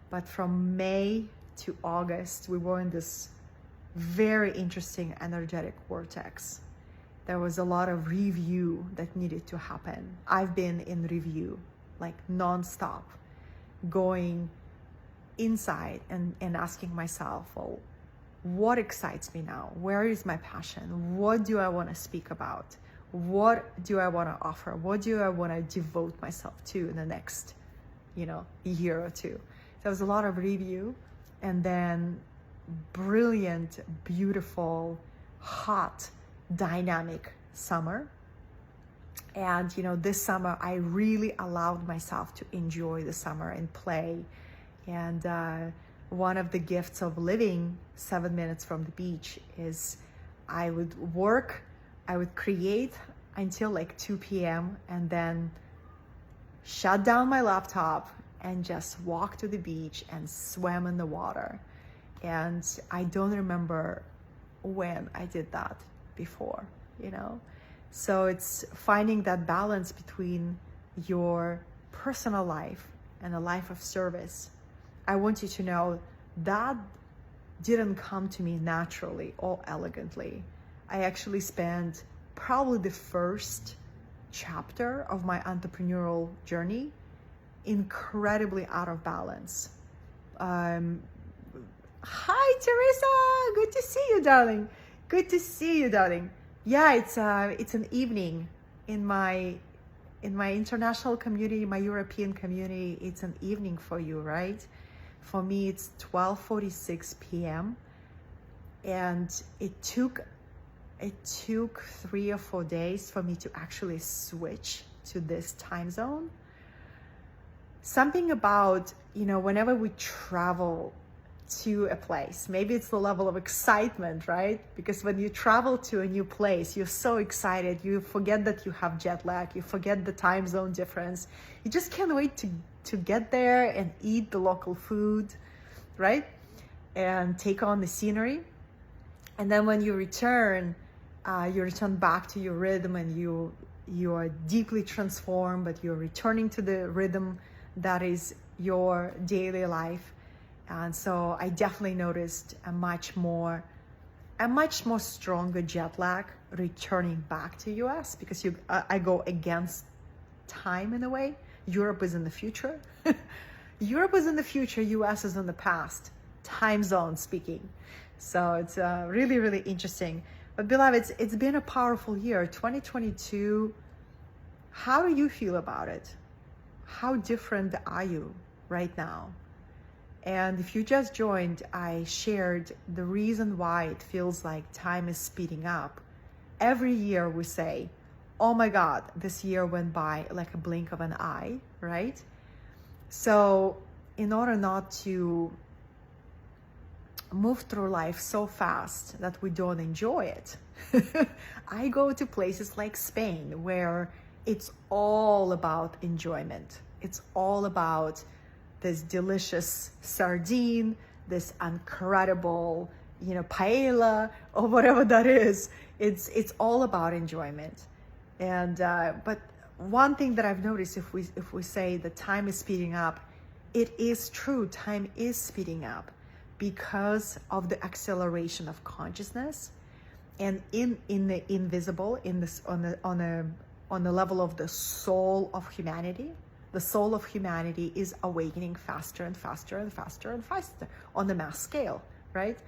A: but from May to August, we were in this very interesting energetic vortex. There was a lot of review that needed to happen. I've been in review, like nonstop, going inside and asking myself, well, what excites me now? Where is my passion? What do I want to speak about? What do I want to offer? What do I want to devote myself to in the next, year or two? There was a lot of review, and then brilliant, beautiful, hot, dynamic summer. And this summer I really allowed myself to enjoy the summer and play. And one of the gifts of living 7 minutes from the beach is I would create until like 2 p.m. and then shut down my laptop and just walk to the beach and swim in the water. And I don't remember when I did that before, So it's finding that balance between your personal life and a life of service. I want you to know that didn't come to me naturally or elegantly. I actually spent probably the first chapter of my entrepreneurial journey incredibly out of balance. Hi, Teresa. Good to see you, darling. Good to see you, darling. Yeah, it's an evening in my international community, my European community. It's an evening for you, right? For me, it's 12:46 p.m. And it took 3 or 4 days for me to actually switch to this time zone. Something about, whenever we travel to a place, maybe it's the level of excitement, right? Because when you travel to a new place, you're so excited, you forget that you have jet lag, you forget the time zone difference. You just can't wait to get there and eat the local food, right? And take on the scenery. And then when you return back to your rhythm, and you are deeply transformed, but you're returning to the rhythm that is your daily life. And so I definitely noticed a much more stronger jet lag returning back to US, because I go against time in a way. Europe is in the future. Europe is in the future, US is in the past, time zone speaking. So it's really, really interesting. But beloveds, it's been a powerful year, 2022. How do you feel about it? How different are you right now? And if you just joined, I shared the reason why it feels like time is speeding up every year we say, oh my God, this year went by like a blink of an eye, right? So in order not to move through life so fast that we don't enjoy it, I go to places like Spain where it's all about enjoyment. It's all about this delicious sardine, this incredible, paella or whatever that is. It's all about enjoyment. And but one thing that I've noticed, if we say that time is speeding up, it is true. Time is speeding up because of the acceleration of consciousness, and in the invisible, in this on the level of the soul of humanity. The soul of humanity is awakening faster and faster and faster and faster on the mass scale, right?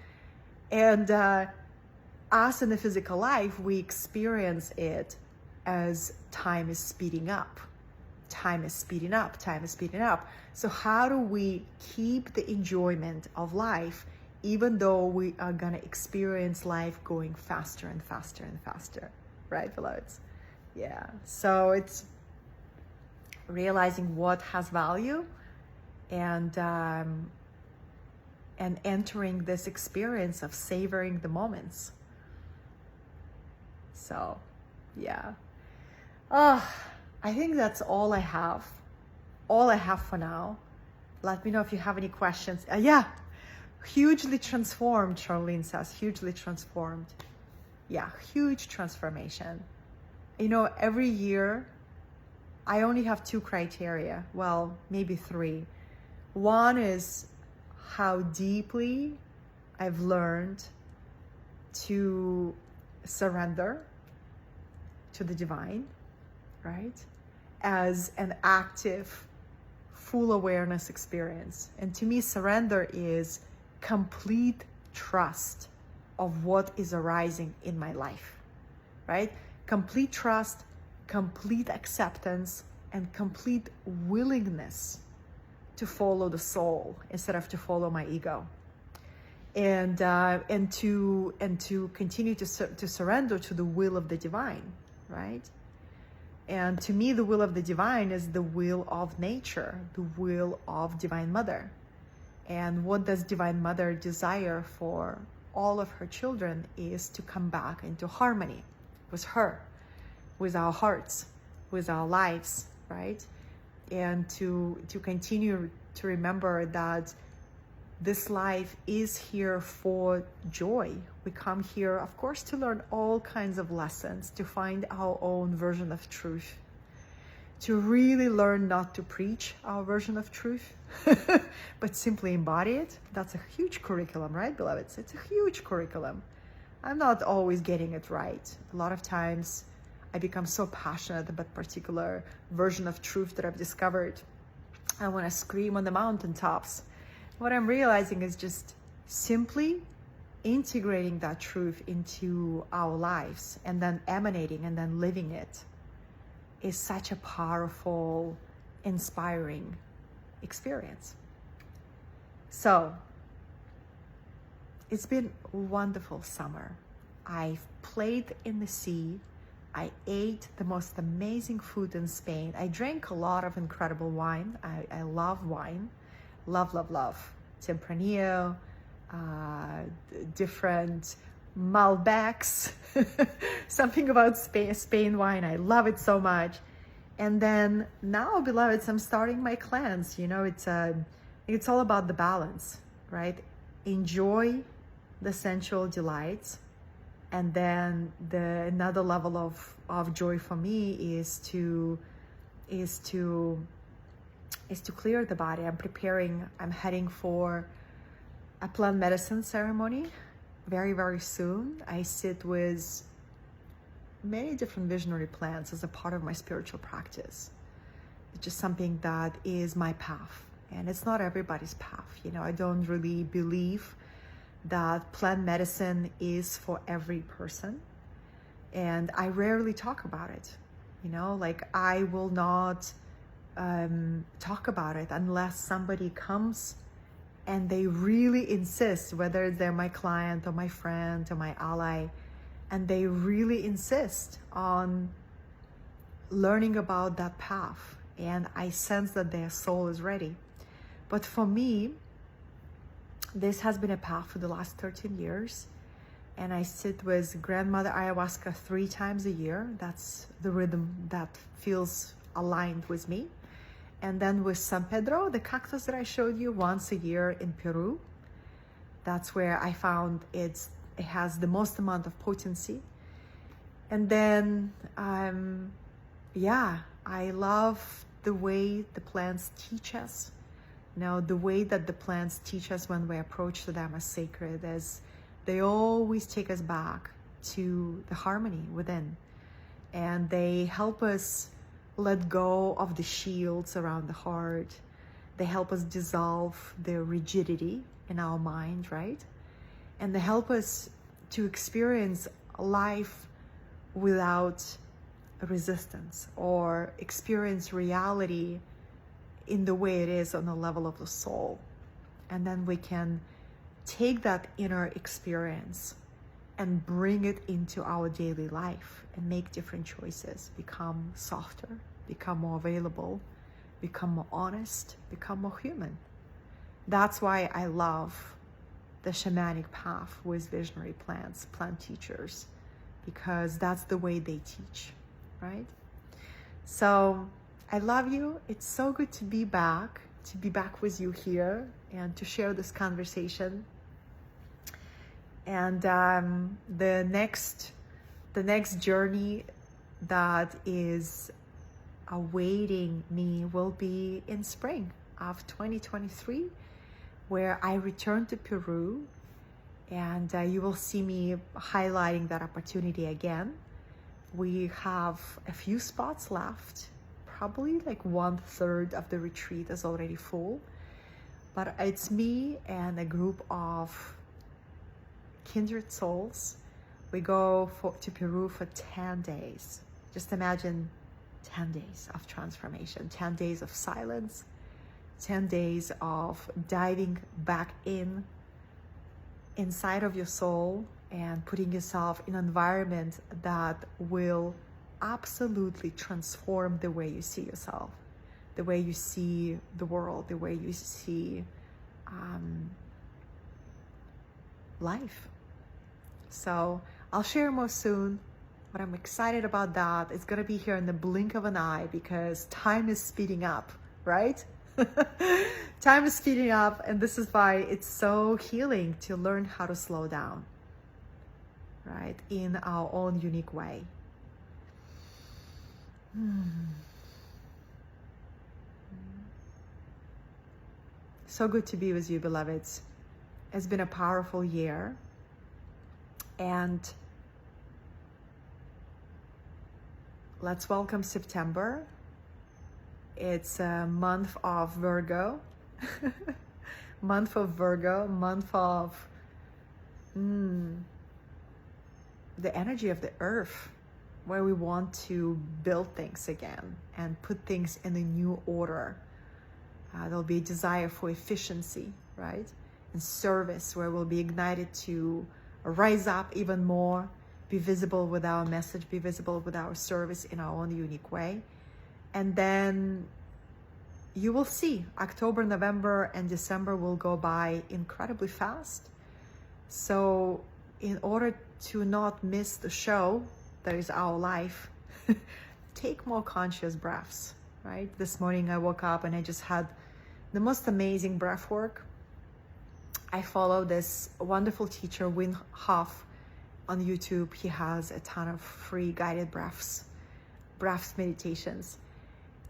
A: And us in the physical life, we experience it as time is speeding up. Time is speeding up. Time is speeding up. So how do we keep the enjoyment of life even though we are going to experience life going faster and faster and faster, right, beloveds? Yeah. So it's realizing what has value and entering this experience of savoring the moments. So, yeah. I think that's all I have. All I have for now. Let me know if you have any questions. Yeah. Hugely transformed, Charlene says. Hugely transformed. Yeah, huge transformation. Every year, I only have 2 criteria. Well, maybe 3. One is how deeply I've learned to surrender to the divine, right? As an active, full awareness experience. And to me, surrender is complete trust of what is arising in my life, right? Complete trust, complete acceptance, and complete willingness to follow the soul instead of to follow my ego, and to continue to surrender to the will of the divine, right? And to me, the will of the divine is the will of nature, the will of Divine Mother. And what does Divine Mother desire for all of her children is to come back into harmony with her, with our hearts, with our lives, right? And to continue to remember that this life is here for joy. We come here, of course, to learn all kinds of lessons, to find our own version of truth, to really learn not to preach our version of truth, but simply embody it. That's a huge curriculum, right, beloveds? It's a huge curriculum. I'm not always getting it right. A lot of times I become so passionate about particular version of truth that I've discovered. I want to scream on the mountaintops. What I'm realizing is just simply integrating that truth into our lives and then emanating and then living it is such a powerful, inspiring experience. So it's been a wonderful summer. I've played in the sea. I ate the most amazing food in Spain. I drank a lot of incredible wine. I love wine. Love. Tempranillo, different Malbecs, something about Spain wine. I love it so much. And then now, beloveds, I'm starting my cleanse. It's all about the balance, right? Enjoy the sensual delights. And then another level of joy for me is to clear the body. I'm heading for a plant medicine ceremony very, very soon. I sit with many different visionary plants as a part of my spiritual practice. It's just something that is my path, and it's not everybody's path. I don't really believe that plant medicine is for every person, and I rarely talk about it. I will not talk about it unless somebody comes and they really insist, whether they're my client or my friend or my ally, and they really insist on learning about that path, and I sense that their soul is ready. But for me, this has been a path for the last 13 years, and I sit with grandmother ayahuasca 3 times a year. That's the rhythm that feels aligned with me. And then with San Pedro, the cactus that I showed you, once a year in Peru. That's where I found it has the most amount of potency. And then, I love the way the plants teach us. The way that the plants teach us when we approach them as sacred, as they always take us back to the harmony within. And they help us let go of the shields around the heart. They help us dissolve the rigidity in our mind, right? And they help us to experience life without resistance, or experience reality in the way it is on the level of the soul. And then we can take that inner experience and bring it into our daily life and make different choices, become softer, become more available, become more honest, become more human. That's why I love the shamanic path with visionary plants, plant teachers, because that's the way they teach, right? So I love you. It's so good to be back with you here and to share this conversation. And the next journey that is awaiting me will be in spring of 2023, where I return to Peru, and you will see me highlighting that opportunity again. We have a few spots left. Probably like 1/3 of the retreat is already full, but it's me and a group of kindred souls. We go to Peru for 10 days. Just imagine 10 days of transformation, 10 days of silence, 10 days of diving back inside of your soul and putting yourself in an environment that will absolutely transform the way you see yourself, the way you see the world, the way you see life. So I'll share more soon, but I'm excited about that. It's gonna be here in the blink of an eye because time is speeding up, right? Time is speeding up, and this is why it's so healing to learn how to slow down, right? In our own unique way. So good to be with you, beloveds. It's been a powerful year, and let's welcome September. It's a month of Virgo, month of the energy of the earth, where we want to build things again and put things in a new order. There'll be a desire for efficiency, right? And service, where we'll be ignited to rise up even more, be visible with our message, be visible with our service in our own unique way. And then you will see October, November, and December will go by incredibly fast. So in order to not miss the show that is our life, take more conscious breaths, right? This morning I woke up and I just had the most amazing breath work. I follow this wonderful teacher, Wim Hof, on YouTube. He has a ton of free guided breaths meditations.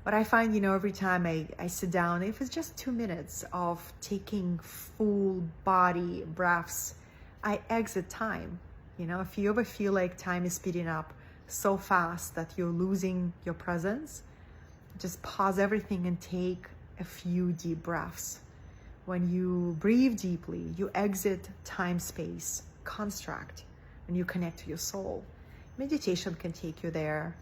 A: But I find, every time I sit down, if it's just 2 minutes of taking full body breaths, I exit time. If you ever feel like time is speeding up so fast that you're losing your presence, just pause everything and take a few deep breaths. When you breathe deeply, you exit time-space construct and you connect to your soul. Meditation can take you there,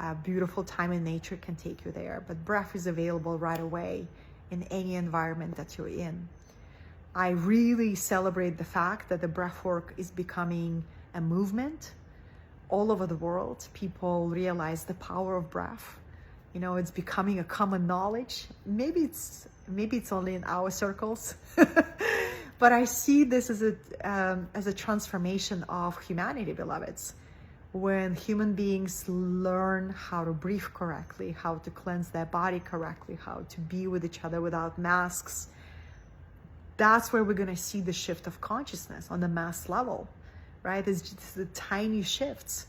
A: a beautiful time in nature can take you there, but breath is available right away in any environment that you're in. I really celebrate the fact that the breathwork is becoming a movement all over the world. People realize the power of breath. You know, it's becoming a common knowledge. Maybe it's only in our circles, but I see this as a transformation of humanity, beloveds. When human beings learn how to breathe correctly, how to cleanse their body correctly, how to be with each other without masks, that's where we're going to see the shift of consciousness on the mass level, right? It's just the tiny shifts.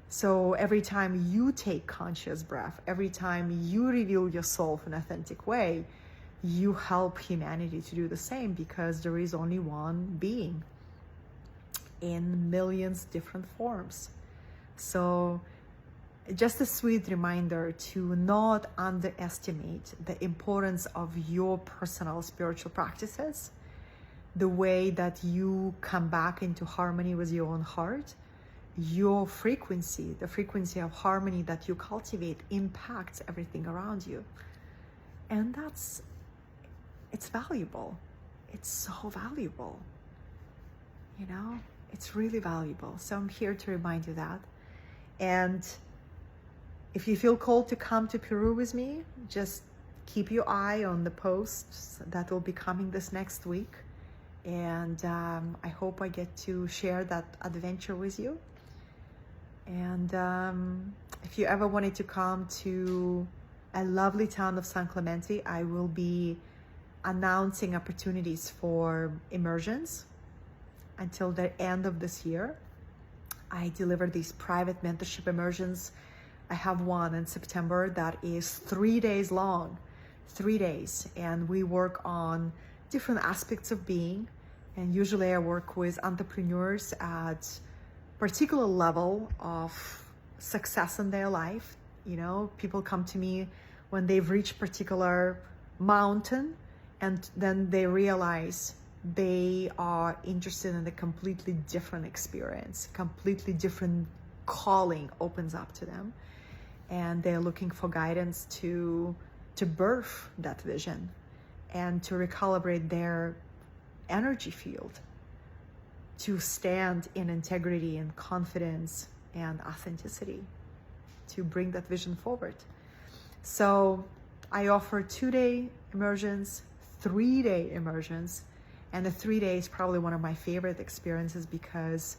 A: So every time you take conscious breath, every time you reveal yourself in an authentic way, you help humanity to do the same, because there is only one being in millions different forms. So just a sweet reminder to not underestimate the importance of your personal spiritual practices, the way that you come back into harmony with your own heart. Your frequency, the frequency of harmony that you cultivate, impacts everything around you. And it's valuable. It's so valuable. You know, it's really valuable. So I'm here to remind you that. And if you feel called to come to Peru with me, just keep your eye on the posts that will be coming this next week. And I hope I get to share that adventure with you. And if you ever wanted to come to a lovely town of San Clemente, I will be announcing opportunities for immersions until the end of this year. I deliver these private mentorship immersions. I have one in September that is 3 days long, 3 days. And we work on different aspects of being. And usually I work with entrepreneurs at particular level of success in their life. You know, people come to me when they've reached particular mountain, and then they realize they are interested in a completely different experience, completely different calling opens up to them, and they're looking for guidance to birth that vision and to recalibrate their energy field, to stand in integrity and confidence and authenticity, to bring that vision forward. So I offer 2-day immersions, 3-day immersions, and the 3 days is probably one of my favorite experiences, because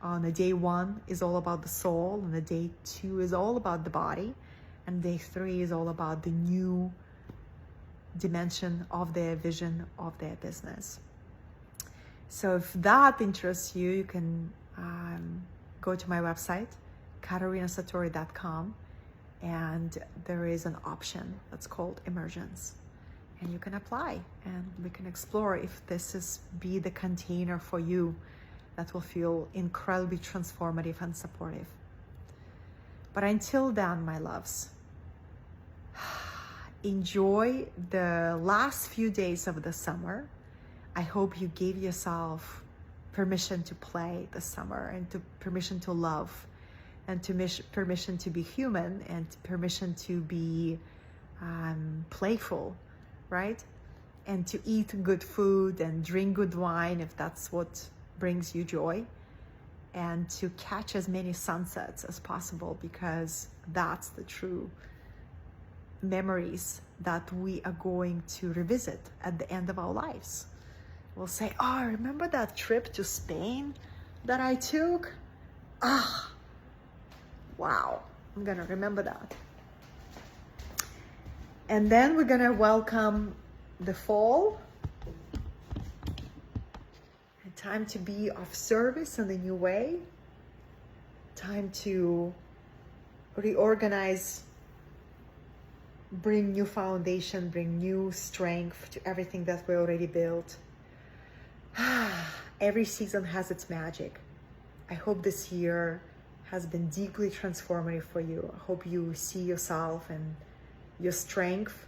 A: on the day 1 is all about the soul, and the day 2 is all about the body, and day 3 is all about the new dimension of their vision of their business. So if that interests you, you can go to my website, katerinasatori.com, and there is an option that's called Immersions. And you can apply, and we can explore if this is be the container for you that will feel incredibly transformative and supportive. But until then, my loves, enjoy the last few days of the summer. I hope you gave yourself permission to play this summer, and to permission to love, and to permission to be human, and permission to be playful, right? And to eat good food and drink good wine if that's what brings you joy, and to catch as many sunsets as possible, because that's the true memories that we are going to revisit at the end of our lives. We'll say, oh, remember that trip to Spain that I took? Ah, wow, I'm gonna remember that. And then we're gonna welcome the fall. Time to be of service in a new way. Time to reorganize, bring new foundation, bring new strength to everything that we already built. Every season has its magic. I hope this year has been deeply transformative for you. I hope you see yourself and your strength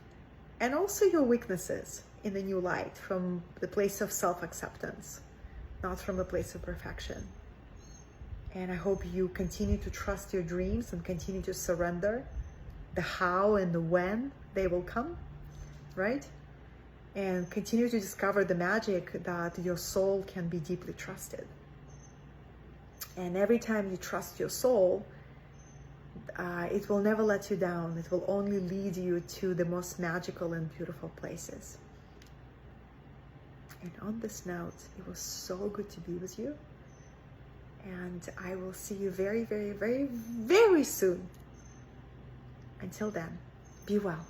A: and also your weaknesses in a new light, from the place of self-acceptance, not from a place of perfection. And I hope you continue to trust your dreams and continue to surrender the how and the when they will come, right? and continue to discover the magic that your soul can be deeply trusted. And every time you trust your soul, it will never let you down. It will only lead you to the most magical and beautiful places. And on this note, it was so good to be with you. And I will see you very, very, very, very soon. Until then, be well.